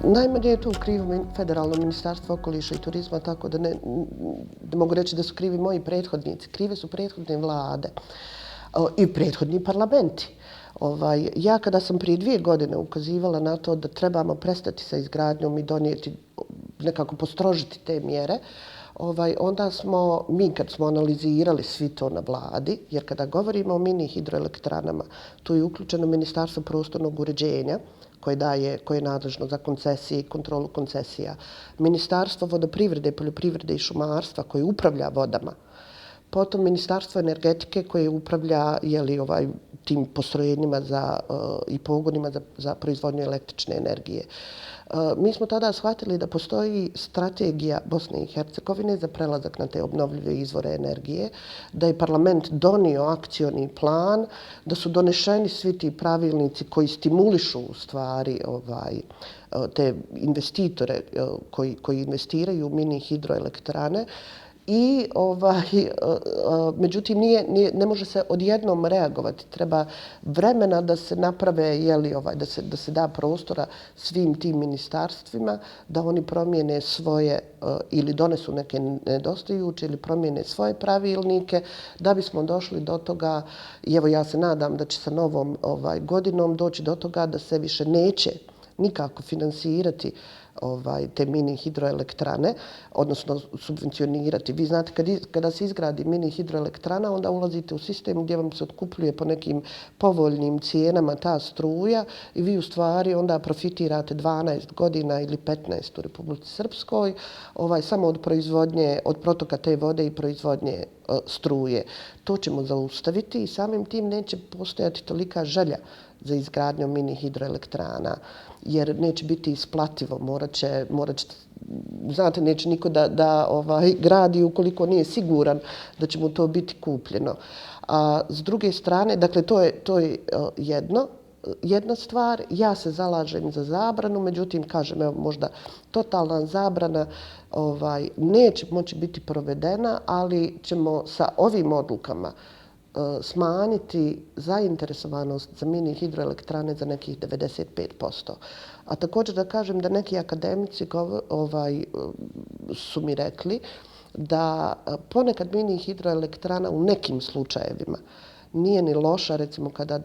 Najmanje je tu krivo Federalno ministarstvo okoliša i turizma, tako da ne mogu reći da su krivi moji prethodnici. Krive su prethodne vlade i prethodni parlamenti. Ja kada sam prije 2 godine ukazivala na to da trebamo prestati sa izgradnjom i donijeti, nekako postrožiti te mjere, onda smo, mi kad smo analizirali svi to na vladi, jer kada govorimo o mini hidroelektranama, tu je uključeno Ministarstvo prostornog uređenja, koje je nadležno za koncesije i kontrolu koncesija, Ministarstvo vodoprivrede, poljoprivrede i šumarstva koje upravlja vodama, potom Ministarstvo energetike koje upravlja tim postrojenjima i pogonima za proizvodnju električne energije. Mi smo tada shvatili da postoji strategija Bosne i Hercegovine za prelazak na te obnovljive izvore energije, da je parlament donio akcioni plan, da su donešeni svi ti pravilnici koji stimulišu u stvari te investitore koji investiraju u mini hidroelektrane. Međutim, ne može se odjednom reagovati. Treba vremena da se naprave, da se da prostora svim tim ministarstvima, da oni promijene svoje ili donesu neke nedostajuće ili promijene svoje pravilnike, da bismo došli do toga, i evo ja se nadam da će sa novom godinom doći do toga da se više neće nikako finansirati te mini hidroelektrane, odnosno subvencionirati. Vi znate, kada se izgradi mini hidroelektrana, onda ulazite u sistem gdje vam se otkupljuje po nekim povoljnim cijenama ta struja i vi u stvari onda profitirate 12 godina ili 15 u Republici Srpskoj, samo od proizvodnje, od protoka te vode i proizvodnje struje. To ćemo zaustaviti i samim tim neće postojati tolika želja za izgradnjom mini hidroelektrana, jer neće biti isplativo. Znate, neće niko da gradi ukoliko nije siguran da će mu to biti kupljeno. A s druge strane, dakle, to je jedna stvar. Ja se zalažem za zabranu, međutim, kažem, evo, možda totalna zabrana neće moći biti provedena, ali ćemo sa ovim odlukama smanjiti zainteresovanost za mini hidroelektrane za nekih 95%. A također da kažem da neki akademici su mi rekli da ponekad mini hidroelektrana u nekim slučajevima nije ni loša, recimo kada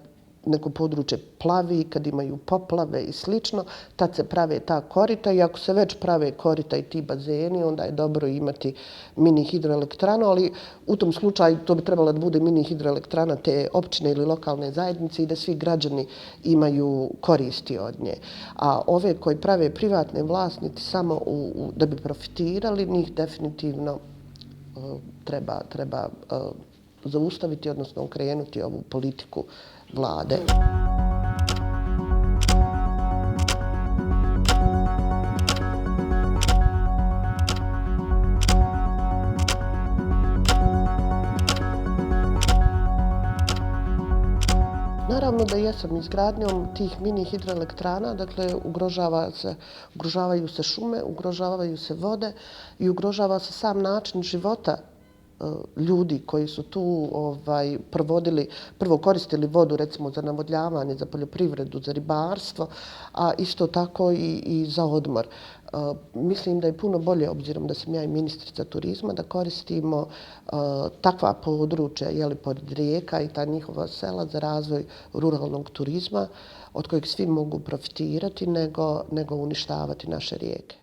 neko područje plavi, kad imaju poplave i slično, tad se prave ta korita i ako se već prave korita i ti bazeni, onda je dobro imati mini hidroelektranu, ali u tom slučaju to bi trebalo da bude mini hidroelektrana te općine ili lokalne zajednice i da svi građani imaju koristi od nje. A ove koji prave privatne vlasnici samo da bi profitirali, njih definitivno treba zaustaviti, odnosno okrenuti ovu politiku vlade. Naravno da jesam, izgradnjom tih mini hidroelektrana, dakle, ugrožavaju se šume, ugrožavaju se vode i ugrožava se sam način života ljudi koji su tu prvo koristili vodu recimo za navodnjavanje, za poljoprivredu, za ribarstvo, a isto tako i za odmor. Mislim da je puno bolje, obzirom da sam ja i ministrica turizma, da koristimo takva područja pored rijeka i ta njihova sela za razvoj ruralnog turizma od kojeg svi mogu profitirati nego uništavati naše rijeke.